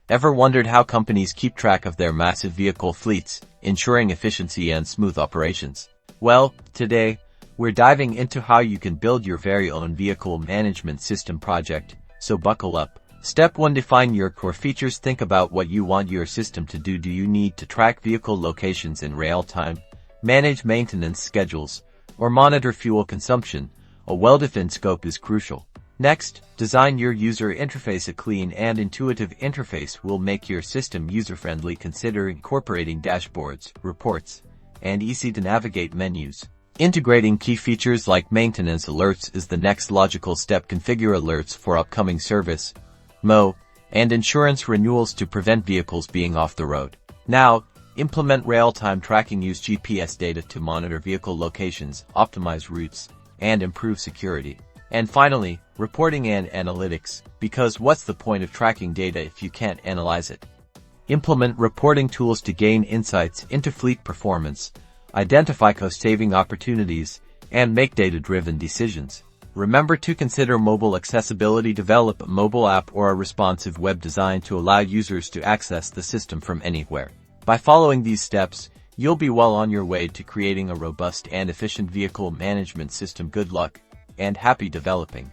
Ever wondered how companies keep track of their massive vehicle fleets, ensuring efficiency and smooth operations? Well, today, we're diving into how you can build your very own vehicle management system project, so buckle up. Step 1. Define your core features. Think about what you want your system to do. Do you need to track vehicle locations in real time, manage maintenance schedules, or monitor fuel consumption? A well-defined scope is crucial. Next, design your user interface. A clean and intuitive interface will make your system user-friendly. Consider incorporating dashboards, reports, and easy-to-navigate menus. Integrating key features like maintenance alerts is the next logical step. Configure alerts for upcoming service, MO, and insurance renewals to prevent vehicles being off the road. Now, implement real-time tracking. Use GPS data to monitor vehicle locations, optimize routes, and improve security. And finally, reporting and analytics, because what's the point of tracking data if you can't analyze it? Implement reporting tools to gain insights into fleet performance, identify cost-saving opportunities, and make data-driven decisions. Remember to consider mobile accessibility. Develop a mobile app or a responsive web design to allow users to access the system from anywhere. By following these steps, you'll be well on your way to creating a robust and efficient vehicle management system. Good luck, and happy developing.